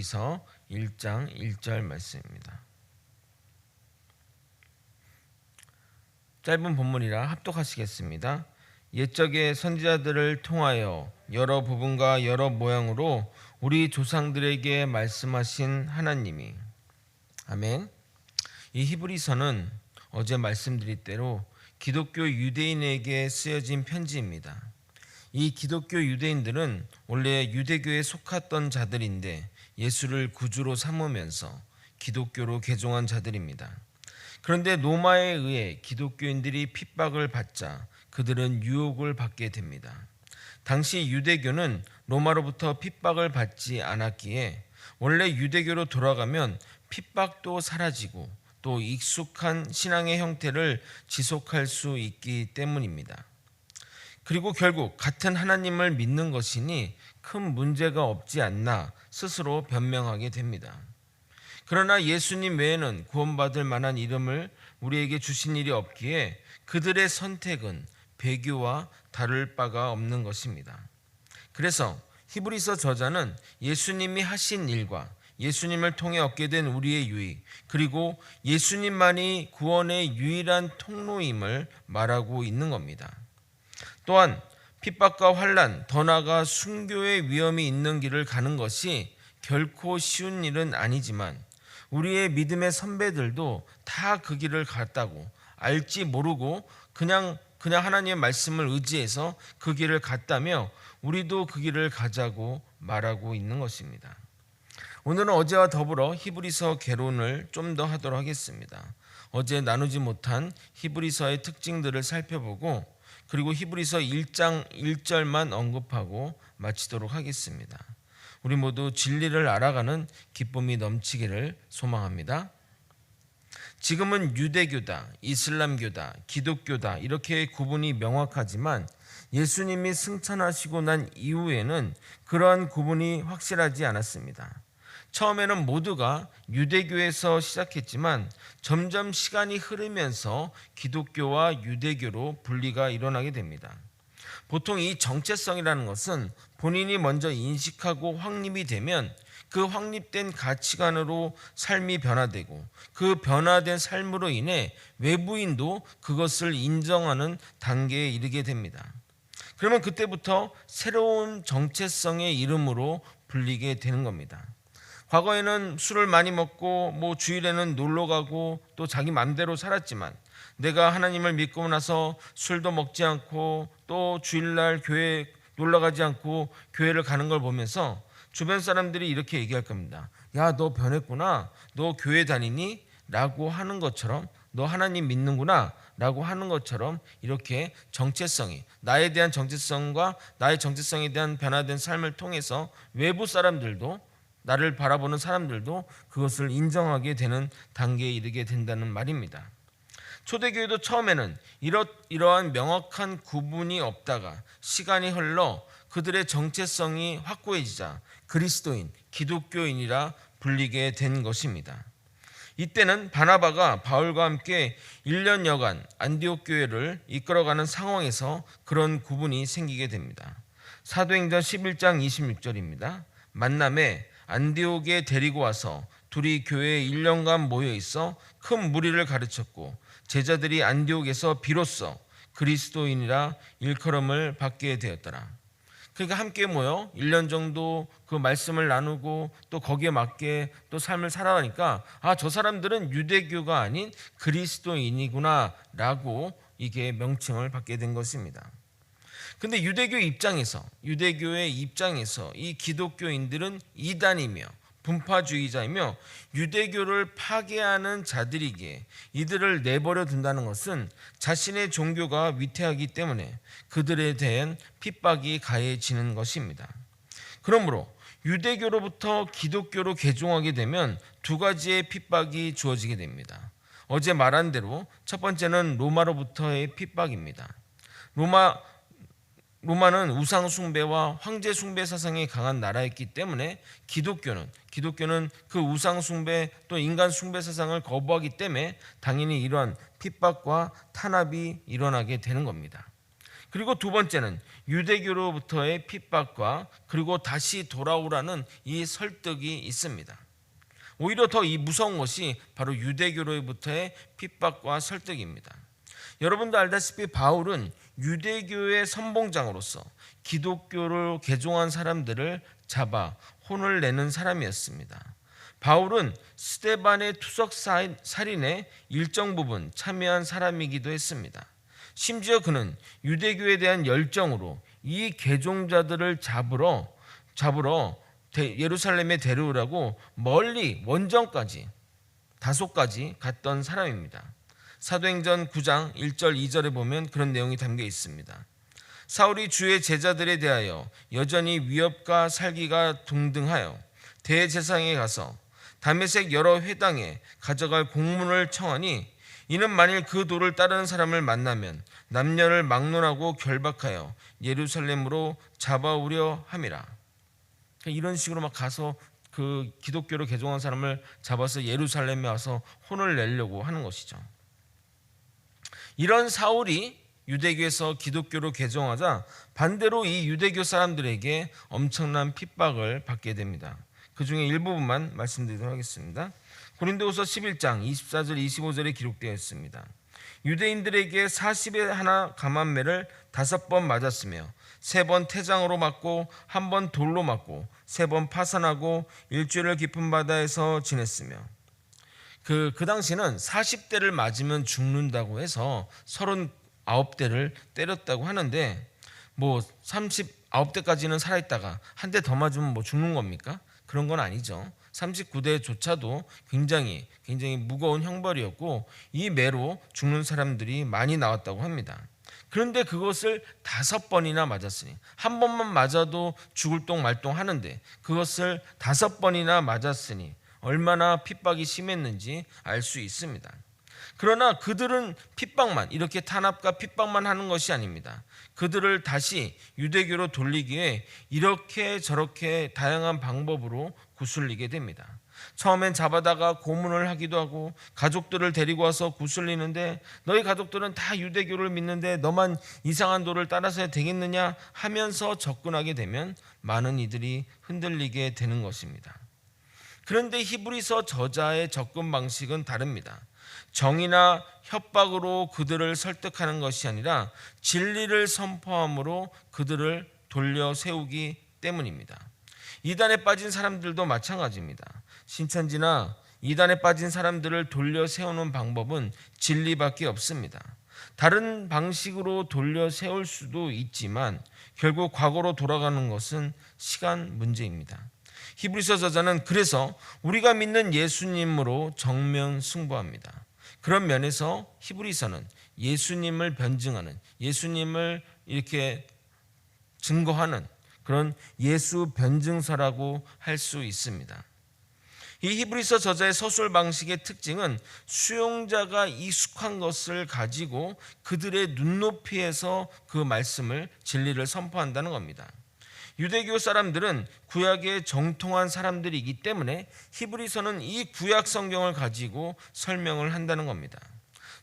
히브리서 1장 1절 말씀입니다. 짧은 본문이라 합독하시겠습니다. 옛적의 선지자들을 통하여 여러 부분과 여러 모양으로 우리 조상들에게 말씀하신 하나님이. 아멘. 이 히브리서는 어제 말씀드린 대로 기독교 유대인에게 쓰여진 편지입니다. 이 기독교 유대인들은 원래 유대교에 속했던 자들인데 예수를 구주로 삼으면서 기독교로 개종한 자들입니다. 그런데 로마에 의해 기독교인들이 핍박을 받자 그들은 유혹을 받게 됩니다. 당시 유대교는 로마로부터 핍박을 받지 않았기에 원래 유대교로 돌아가면 핍박도 사라지고 또 익숙한 신앙의 형태를 지속할 수 있기 때문입니다. 그리고 결국 같은 하나님을 믿는 것이니 큰 문제가 없지 않나 스스로 변명하게 됩니다. 그러나 예수님 외에는 구원받을 만한 이름을 우리에게 주신 일이 없기에 그들의 선택은 배교와 다를 바가 없는 것입니다. 그래서 히브리서 저자는 예수님이 하신 일과 예수님을 통해 얻게 된 우리의 유익, 그리고 예수님만이 구원의 유일한 통로임을 말하고 있는 겁니다. 또한 핍박과 환난, 더 나아가 순교의 위험이 있는 길을 가는 것이 결코 쉬운 일은 아니지만 우리의 믿음의 선배들도 다 그 길을 갔다고 알지 모르고 그냥 하나님의 말씀을 의지해서 그 길을 갔다며 우리도 그 길을 가자고 말하고 있는 것입니다. 오늘은 어제와 더불어 히브리서 개론을 좀 더 하도록 하겠습니다. 어제 나누지 못한 히브리서의 특징들을 살펴보고 그리고 히브리서 1장 1절만 언급하고 마치도록 하겠습니다. 우리 모두 진리를 알아가는 기쁨이 넘치기를 소망합니다. 지금은 유대교다, 이슬람교다, 기독교다 이렇게 구분이 명확하지만 예수님이 승천하시고 난 이후에는 그러한 구분이 확실하지 않았습니다. 처음에는 모두가 유대교에서 시작했지만 점점 시간이 흐르면서 기독교와 유대교로 분리가 일어나게 됩니다. 보통 이 정체성이라는 것은 본인이 먼저 인식하고 확립이 되면 그 확립된 가치관으로 삶이 변화되고 그 변화된 삶으로 인해 외부인도 그것을 인정하는 단계에 이르게 됩니다. 그러면 그때부터 새로운 정체성의 이름으로 불리게 되는 겁니다. 과거에는 술을 많이 먹고 주일에는 놀러 가고 또 자기 맘대로 살았지만 내가 하나님을 믿고 나서 술도 먹지 않고 또 주일날 교회 놀러 가지 않고 교회를 가는 걸 보면서 주변 사람들이 이렇게 얘기할 겁니다. 야, 너 변했구나. 너 교회 다니니? 라고 하는 것처럼 너 하나님 믿는구나 라고 하는 것처럼 이렇게 정체성이 나에 대한 정체성과 나의 정체성에 대한 변화된 삶을 통해서 외부 사람들도 나를 바라보는 사람들도 그것을 인정하게 되는 단계에 이르게 된다는 말입니다. 초대교회도 처음에는 이러한 명확한 구분이 없다가 시간이 흘러 그들의 정체성이 확고해지자 그리스도인, 기독교인이라 불리게 된 것입니다. 이때는 바나바가 바울과 함께 1년여간 안디옥 교회를 이끌어가는 상황에서 그런 구분이 생기게 됩니다. 사도행전 11장 26절입니다. 만남에 안디옥에 데리고 와서 둘이 교회에 1년간 모여 있어 큰 무리를 가르쳤고 제자들이 안디옥에서 비로소 그리스도인이라 일컬음을 받게 되었더라. 그러니까 함께 모여 1년 정도 그 말씀을 나누고 또 거기에 맞게 또 삶을 살아가니까 저 사람들은 유대교가 아닌 그리스도인이구나 라고 이게 명칭을 받게 된 것입니다. 근데 유대교의 입장에서 이 기독교인들은 이단이며 분파주의자이며 유대교를 파괴하는 자들이기에 이들을 내버려 둔다는 것은 자신의 종교가 위태하기 때문에 그들에 대한 핍박이 가해지는 것입니다. 그러므로 유대교로부터 기독교로 개종하게 되면 두 가지의 핍박이 주어지게 됩니다. 어제 말한 대로 첫 번째는 로마로부터의 핍박입니다. 로마는 우상 숭배와 황제 숭배 사상이 강한 나라였기 때문에 기독교는 그 우상 숭배 또 인간 숭배 사상을 거부하기 때문에 당연히 이러한 핍박과 탄압이 일어나게 되는 겁니다. 그리고 두 번째는 유대교로부터의 핍박과 그리고 다시 돌아오라는 이 설득이 있습니다. 오히려 더 이 무서운 것이 바로 유대교로부터의 핍박과 설득입니다. 여러분도 알다시피 바울은 유대교의 선봉장으로서 기독교를 개종한 사람들을 잡아 혼을 내는 사람이었습니다. 바울은 스데반의 투석 살인에 일정 부분 참여한 사람이기도 했습니다. 심지어 그는 유대교에 대한 열정으로 이 개종자들을 잡으러 예루살렘에 데려오라고 멀리 원정까지 다소까지 갔던 사람입니다. 사도행전 9장 1절 2절에 보면 그런 내용이 담겨 있습니다. 사울이 주의 제자들에 대하여 여전히 위협과 살기가 동등하여 대제사장에 가서 다메섹 여러 회당에 가져갈 공문을 청하니 이는 만일 그 도를 따르는 사람을 만나면 남녀를 막론하고 결박하여 예루살렘으로 잡아오려 함이라. 이런 식으로 막 가서 그 기독교로 개종한 사람을 잡아서 예루살렘에 와서 혼을 내려고 하는 것이죠. 이런 사울이 유대교에서 기독교로 개종하자 반대로 이 유대교 사람들에게 엄청난 핍박을 받게 됩니다. 그 중에 일부분만 말씀드리도록 하겠습니다. 고린도후서 11장 24절 25절에 기록되어 있습니다. 유대인들에게 40에 하나 감한매를 5번 맞았으며 3번 태장으로 맞고 1번 돌로 맞고 3번 파산하고 일주일을 깊은 바다에서 지냈으며 그 당시는 40대를 맞으면 죽는다고 해서 39대를 때렸다고 하는데 뭐 39대까지는 살아있다가 한 대 더 맞으면 뭐 죽는 겁니까? 그런 건 아니죠. 39대조차도 굉장히 무거운 형벌이었고 이 매로 죽는 사람들이 많이 나왔다고 합니다. 그런데 그것을 5번이나 맞았으니 한 번만 맞아도 죽을 똥 말똥 하는데 그것을 5번이나 맞았으니 얼마나 핍박이 심했는지 알 수 있습니다. 그러나 그들은 핍박만 이렇게 탄압과 핍박만 하는 것이 아닙니다. 그들을 다시 유대교로 돌리기에 이렇게 저렇게 다양한 방법으로 구슬리게 됩니다. 처음엔 잡아다가 고문을 하기도 하고 가족들을 데리고 와서 구슬리는데 너희 가족들은 다 유대교를 믿는데 너만 이상한 도를 따라서 되겠느냐 하면서 접근하게 되면 많은 이들이 흔들리게 되는 것입니다. 그런데 히브리서 저자의 접근 방식은 다릅니다. 정의나 협박으로 그들을 설득하는 것이 아니라 진리를 선포함으로 그들을 돌려 세우기 때문입니다. 이단에 빠진 사람들도 마찬가지입니다. 신천지나 이단에 빠진 사람들을 돌려 세우는 방법은 진리밖에 없습니다. 다른 방식으로 돌려 세울 수도 있지만 결국 과거로 돌아가는 것은 시간 문제입니다. 히브리서 저자는 그래서 우리가 믿는 예수님으로 정면 승부합니다. 그런 면에서 히브리서는 예수님을 변증하는, 예수님을 이렇게 증거하는 그런 예수 변증서라고 할 수 있습니다. 이 히브리서 저자의 서술 방식의 특징은 수용자가 익숙한 것을 가지고 그들의 눈높이에서 그 말씀을, 진리를 선포한다는 겁니다. 유대교 사람들은 구약에 정통한 사람들이기 때문에 히브리서는 이 구약 성경을 가지고 설명을 한다는 겁니다.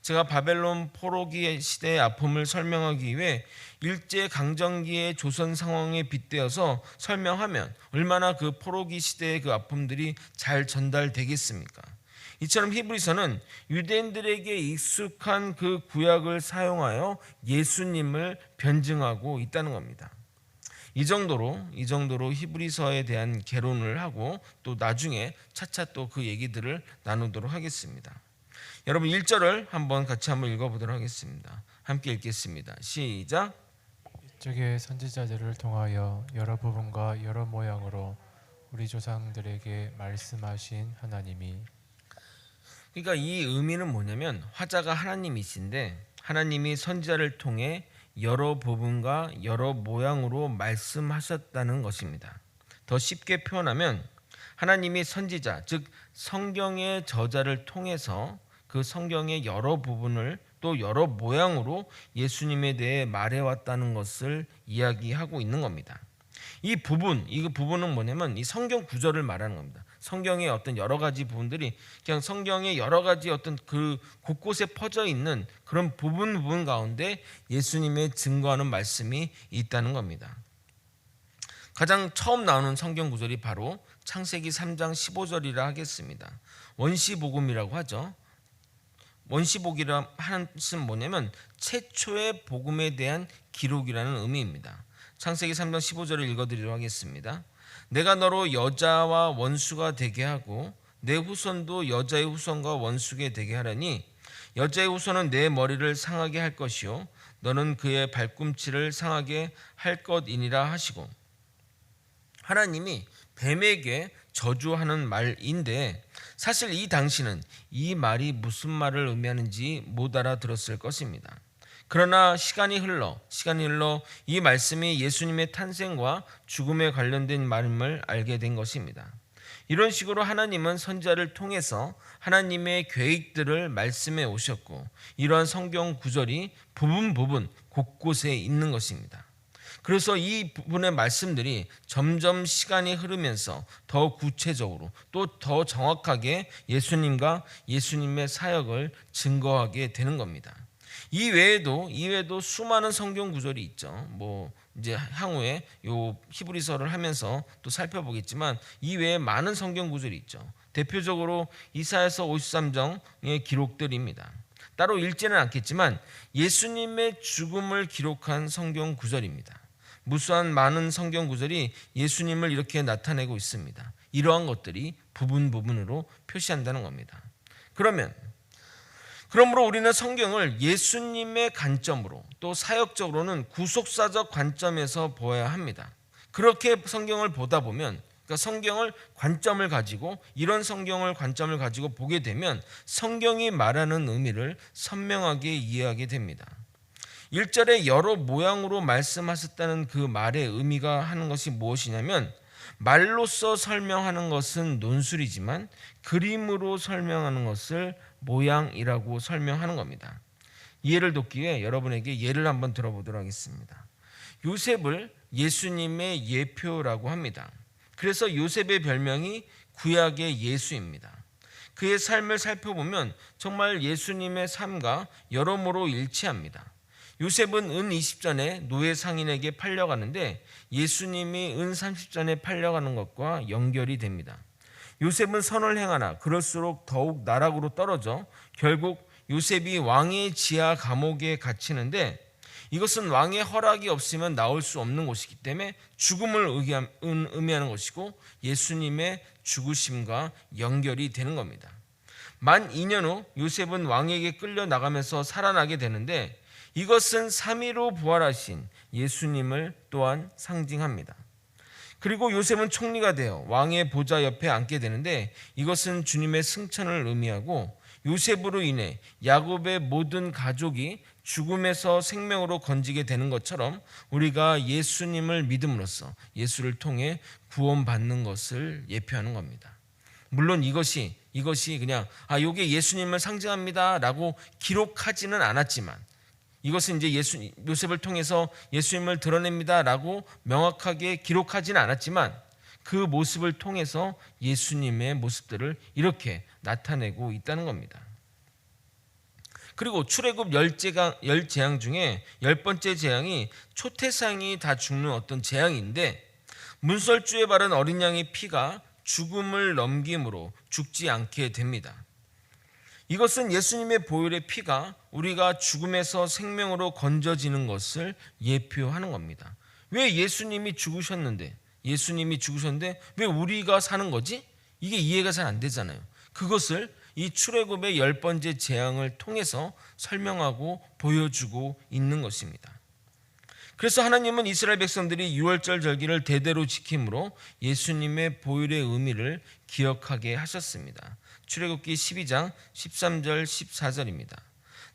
제가 바벨론 포로기 시대의 아픔을 설명하기 위해 일제강점기의 조선 상황에 빗대어서 설명하면 얼마나 그 포로기 시대의 그 아픔들이 잘 전달되겠습니까? 이처럼 히브리서는 유대인들에게 익숙한 그 구약을 사용하여 예수님을 변증하고 있다는 겁니다. 이 정도로 히브리서에 대한 개론을 하고 또 나중에 차차 또 그 얘기들을 나누도록 하겠습니다. 여러분 1절을 같이 한번 읽어보도록 하겠습니다. 함께 읽겠습니다. 시작. 이쪽에 선지자들을 통하여 여러 부분과 여러 모양으로 우리 조상들에게 말씀하신 하나님이. 그러니까 이 의미는 뭐냐면 화자가 하나님이신데 하나님이 선지자를 통해 여러 부분과 여러 모양으로 말씀하셨다는 것입니다. 더 쉽게 표현하면 하나님이 선지자, 즉 성경의 저자를 통해서 그 성경의 여러 부분을 또 여러 모양으로 예수님에 대해 말해왔다는 것을 이야기하고 있는 겁니다. 이 부분은 뭐냐면 이 성경 구절을 말하는 겁니다. 성경의 어떤 여러 가지 부분들이 그냥 성경의 여러 가지 어떤 그 곳곳에 퍼져 있는 그런 부분 가운데 예수님의 증거하는 말씀이 있다는 겁니다. 가장 처음 나오는 성경 구절이 바로 창세기 3장 15절이라 하겠습니다. 원시복음이라고 하죠. 원시복이라 하는 뜻은 뭐냐면 최초의 복음에 대한 기록이라는 의미입니다. 창세기 3장 15절을 읽어드리도록 하겠습니다. 내가 너로 여자와 원수가 되게 하고 내 후손도 여자의 후손과 원수게 되게 하려니 여자의 후손은 내 머리를 상하게 할 것이요 너는 그의 발꿈치를 상하게 할 것이니라 하시고, 하나님이 뱀에게 저주하는 말인데 사실 이 당시는 이 말이 무슨 말을 의미하는지 못 알아들었을 것입니다. 그러나 시간이 흘러 이 말씀이 예수님의 탄생과 죽음에 관련된 말임을 알게 된 것입니다. 이런 식으로 하나님은 선지자를 통해서 하나님의 계획들을 말씀해 오셨고, 이러한 성경 구절이 부분 곳곳에 있는 것입니다. 그래서 이 부분의 말씀들이 점점 시간이 흐르면서 더 구체적으로 또 더 정확하게 예수님과 예수님의 사역을 증거하게 되는 겁니다. 이 외에도 수많은 성경 구절이 있죠. 이제 향후에 요 히브리서를 하면서 또 살펴보겠지만 이 외에 많은 성경 구절이 있죠. 대표적으로 이사야서 53장의 기록들입니다. 따로 읽지는 않겠지만 예수님의 죽음을 기록한 성경 구절입니다. 무수한 많은 성경 구절이 예수님을 이렇게 나타내고 있습니다. 이러한 것들이 부분으로 표시한다는 겁니다. 그러므로 우리는 성경을 예수님의 관점으로 또 사역적으로는 구속사적 관점에서 보아야 합니다. 그렇게 성경을 보다 보면, 그러니까 성경을 관점을 가지고 이런 성경을 관점을 가지고 보게 되면 성경이 말하는 의미를 선명하게 이해하게 됩니다. 1절에 여러 모양으로 말씀하셨다는 그 말의 의미가 하는 것이 무엇이냐면, 말로써 설명하는 것은 논술이지만 그림으로 설명하는 것을 모양이라고 설명하는 겁니다. 이해를 돕기 위해 여러분에게 예를 한번 들어보도록 하겠습니다. 요셉을 예수님의 예표라고 합니다. 그래서 요셉의 별명이 구약의 예수입니다. 그의 삶을 살펴보면 정말 예수님의 삶과 여러모로 일치합니다. 요셉은 은 20전에 노예 상인에게 팔려가는데 예수님이 은 30전에 팔려가는 것과 연결이 됩니다. 요셉은 선을 행하나 그럴수록 더욱 나락으로 떨어져 결국 요셉이 왕의 지하 감옥에 갇히는데, 이것은 왕의 허락이 없으면 나올 수 없는 곳이기 때문에 죽음을 의미하는 것이고 예수님의 죽으심과 연결이 되는 겁니다. 만 2년 후 요셉은 왕에게 끌려나가면서 살아나게 되는데, 이것은 3위로 부활하신 예수님을 또한 상징합니다. 그리고 요셉은 총리가 되어 왕의 보좌 옆에 앉게 되는데, 이것은 주님의 승천을 의미하고 요셉으로 인해 야곱의 모든 가족이 죽음에서 생명으로 건지게 되는 것처럼 우리가 예수님을 믿음으로써 예수를 통해 구원받는 것을 예표하는 겁니다. 물론 이것이 그냥 이게 예수님을 상징합니다라고 기록하지는 않았지만, 이것은 이제 요셉을 통해서 예수님을 드러냅니다라고 명확하게 기록하지는 않았지만 그 모습을 통해서 예수님의 모습들을 이렇게 나타내고 있다는 겁니다. 그리고 출애굽 10재앙 중에 10번째 재앙이 초태상이 다 죽는 어떤 재앙인데, 문설주에 바른 어린 양의 피가 죽음을 넘김으로 죽지 않게 됩니다. 이것은 예수님의 보혈의 피가 우리가 죽음에서 생명으로 건져지는 것을 예표하는 겁니다. 왜 예수님이 죽으셨는데 왜 우리가 사는 거지? 이게 이해가 잘 안 되잖아요. 그것을 이 출애굽의 10번째 재앙을 통해서 설명하고 보여주고 있는 것입니다. 그래서 하나님은 이스라엘 백성들이 유월절 절기를 대대로 지킴으로 예수님의 보혈의 의미를 기억하게 하셨습니다. 출애굽기 12장 13절 14절입니다.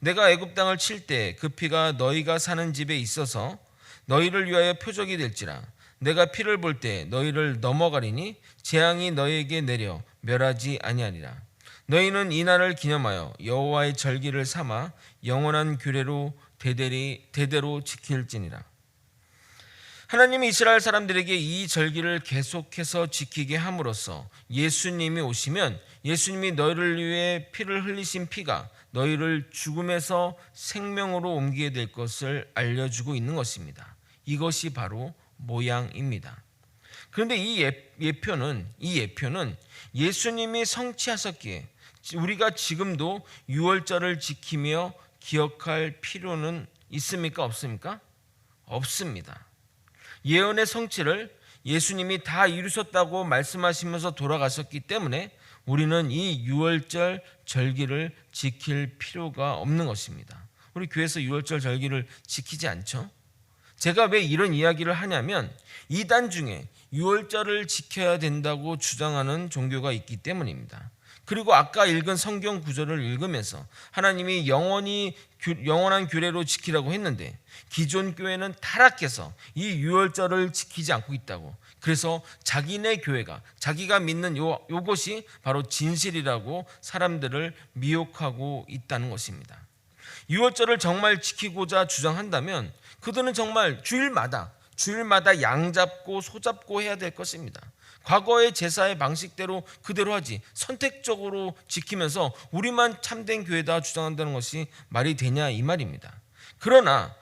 내가 애굽 땅을 칠 때 그 피가 너희가 사는 집에 있어서 너희를 위하여 표적이 될지라. 내가 피를 볼 때 너희를 넘어가리니 재앙이 너희에게 내려 멸하지 아니하리라. 너희는 이 날을 기념하여 여호와의 절기를 삼아 영원한 규례로 대대로 지킬지니라. 하나님이 이스라엘 사람들에게 이 절기를 계속해서 지키게 함으로써 예수님이 오시면 예수님이 너희를 위해 피를 흘리신 피가 너희를 죽음에서 생명으로 옮기게 될 것을 알려주고 있는 것입니다. 이것이 바로 모양입니다. 그런데 이 예표는 예수님이 성취하셨기에 우리가 지금도 유월절을 지키며 기억할 필요는 있습니까? 없습니까? 없습니다. 예언의 성취를 예수님이 다 이루셨다고 말씀하시면서 돌아가셨기 때문에 우리는 이 유월절 절기를 지킬 필요가 없는 것입니다. 우리 교회에서 유월절 절기를 지키지 않죠? 제가 왜 이런 이야기를 하냐면 이단 중에 유월절을 지켜야 된다고 주장하는 종교가 있기 때문입니다. 그리고 아까 읽은 성경 구절을 읽으면서 하나님이 영원한 규례로 지키라고 했는데 기존 교회는 타락해서 이 유월절을 지키지 않고 있다고. 그래서 자기네 교회가 자기가 믿는 요것이 바로 진실이라고 사람들을 미혹하고 있다는 것입니다. 유월절을 정말 지키고자 주장한다면 그들은 정말 주일마다 양 잡고 소 잡고 해야 될 것입니다. 과거의 제사의 방식대로 그대로 하지 선택적으로 지키면서 우리만 참된 교회다 주장한다는 것이 말이 되냐 이 말입니다. 그러나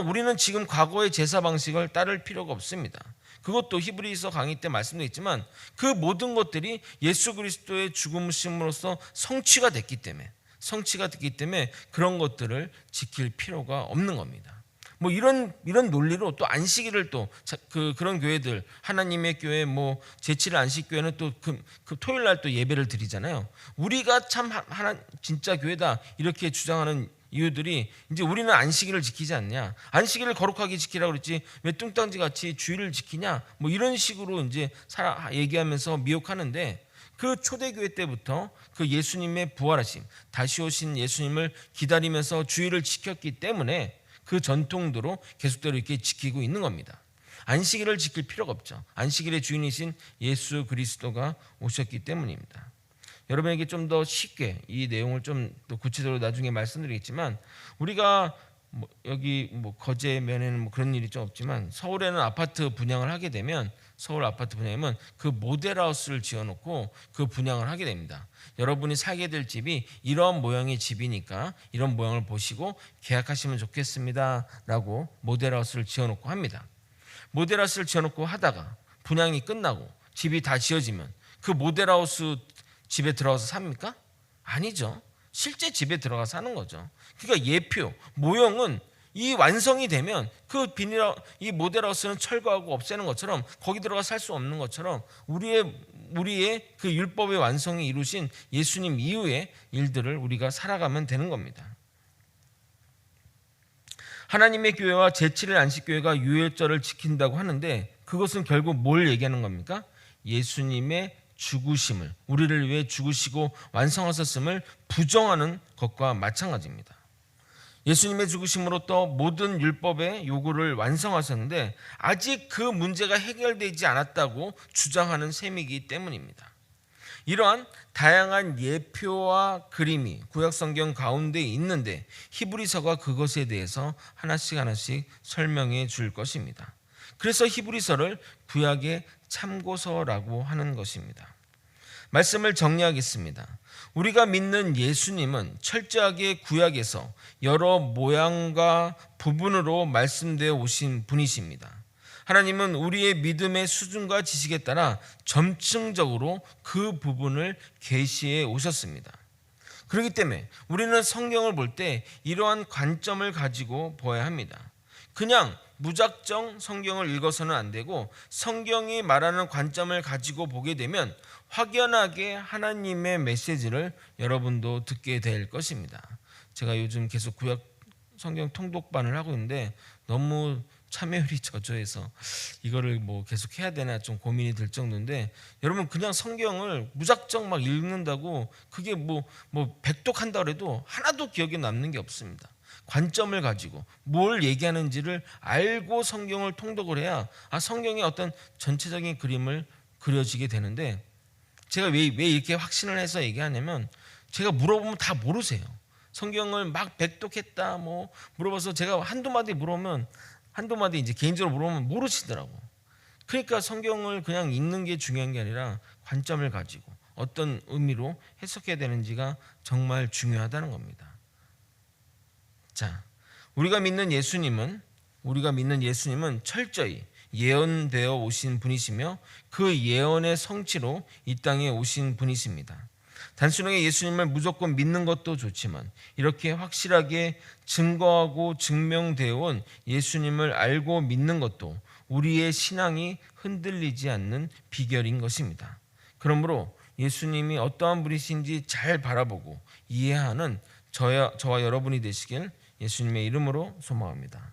우리는 지금 과거의 제사 방식을 따를 필요가 없습니다. 그것도 히브리서 강의 때 말씀드렸지만 그 모든 것들이 예수 그리스도의 죽음심으로써 성취가 됐기 때문에 그런 것들을 지킬 필요가 없는 겁니다. 뭐 이런 논리로 또 안식일을 또 그런 교회들 하나님의 교회 뭐 제7일 안식교회는 또 그 토요일 날 또 예배를 드리잖아요. 우리가 참 진짜 교회다 이렇게 주장하는 이유들이 이제 우리는 안식일을 지키지 않냐, 안식일을 거룩하게 지키라고 그랬지 왜 뚱딴지 같이 주일을 지키냐, 뭐 이런 식으로 이제 얘기하면서 미혹하는데 그 초대교회 때부터 그 예수님의 부활하심, 다시 오신 예수님을 기다리면서 주일을 지켰기 때문에 그 전통대로 계속대로 이렇게 지키고 있는 겁니다. 안식일을 지킬 필요가 없죠. 안식일의 주인이신 예수 그리스도가 오셨기 때문입니다. 여러분에게 좀 더 쉽게 이 내용을 좀 더 구체적으로 나중에 말씀드리겠지만 우리가 여기 거제 면에는 그런 일이 좀 없지만 서울에는 아파트 분양을 하게 되면 서울 아파트 분양이면 그 모델하우스를 지어놓고 그 분양을 하게 됩니다. 여러분이 살게 될 집이 이런 모양의 집이니까 이런 모양을 보시고 계약하시면 좋겠습니다 라고 모델하우스를 지어놓고 합니다. 모델하우스를 지어놓고 하다가 분양이 끝나고 집이 다 지어지면 그 모델하우스 집에 들어가서 삽니까? 아니죠. 실제 집에 들어가 사는 거죠. 그러니까 예표, 모형은 이 완성이 되면 이 모델하우스는 철거하고 없애는 것처럼 거기 들어가 살 수 없는 것처럼 우리의 그 율법의 완성이 이루신 예수님 이후의 일들을 우리가 살아가면 되는 겁니다. 하나님의 교회와 제7일 안식교회가 유월절을 지킨다고 하는데 그것은 결국 뭘 얘기하는 겁니까? 예수님의 죽으심을, 우리를 위해 죽으시고 완성하셨음을 부정하는 것과 마찬가지입니다. 예수님의 죽으심으로 또 모든 율법의 요구를 완성하셨는데 아직 그 문제가 해결되지 않았다고 주장하는 셈이기 때문입니다. 이러한 다양한 예표와 그림이 구약성경 가운데 있는데 히브리서가 그것에 대해서 하나씩 설명해 줄 것입니다. 그래서 히브리서를 구약의 참고서라고 하는 것입니다. 말씀을 정리하겠습니다. 우리가 믿는 예수님은 철저하게 구약에서 여러 모양과 부분으로 말씀되어 오신 분이십니다. 하나님은 우리의 믿음의 수준과 지식에 따라 점층적으로 그 부분을 계시해 오셨습니다. 그렇기 때문에 우리는 성경을 볼 때 이러한 관점을 가지고 보아야 합니다. 그냥 무작정 성경을 읽어서는 안 되고 성경이 말하는 관점을 가지고 보게 되면 확연하게 하나님의 메시지를 여러분도 듣게 될 것입니다. 제가 요즘 계속 구약 성경 통독반을 하고 있는데 너무 참여율이 저조해서 이거를 계속 해야 되나 좀 고민이 될 정도인데 여러분 그냥 성경을 무작정 막 읽는다고 그게 백독한다고 해도 하나도 기억에 남는 게 없습니다. 관점을 가지고 뭘 얘기하는지를 알고 성경을 통독을 해야 성경의 어떤 전체적인 그림을 그려지게 되는데 제가 왜 이렇게 확신을 해서 얘기하냐면 제가 물어보면 다 모르세요. 성경을 막 백독했다 물어봐서 제가 한두 마디 물어보면 한두 마디 이제 개인적으로 물어보면 모르시더라고. 그러니까 성경을 그냥 읽는 게 중요한 게 아니라 관점을 가지고 어떤 의미로 해석해야 되는지가 정말 중요하다는 겁니다. 자, 우리가 믿는 예수님은 철저히 예언되어 오신 분이시며 그 예언의 성취로 이 땅에 오신 분이십니다. 단순하게 예수님을 무조건 믿는 것도 좋지만 이렇게 확실하게 증거하고 증명되어 온 예수님을 알고 믿는 것도 우리의 신앙이 흔들리지 않는 비결인 것입니다. 그러므로 예수님이 어떠한 분이신지 잘 바라보고 이해하는 저와 여러분이 되시길 예수님의 이름으로 소망합니다.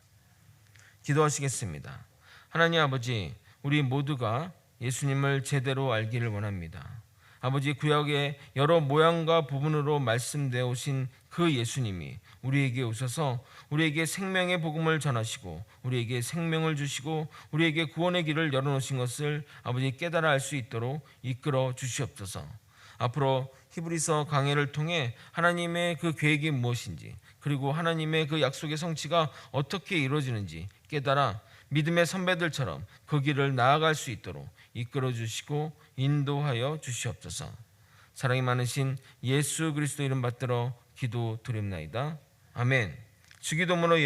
기도하시겠습니다. 하나님 아버지, 우리 모두가 예수님을 제대로 알기를 원합니다. 아버지, 구약의 여러 모양과 부분으로 말씀되어 오신 그 예수님이 우리에게 오셔서 우리에게 생명의 복음을 전하시고 우리에게 생명을 주시고 우리에게 구원의 길을 열어놓으신 것을 아버지 깨달아 알 수 있도록 이끌어 주시옵소서. 앞으로 히브리서 강해를 통해 하나님의 그 계획이 무엇인지 그리고 하나님의 그 약속의 성취가 어떻게 이루어지는지 깨달아 믿음의 선배들처럼 그 길을 나아갈 수 있도록 이끌어 주시고 인도하여 주시옵소서. 사랑이 많으신 예수 그리스도 이름 받들어 기도 드립나이다. 아멘. 주기도문으로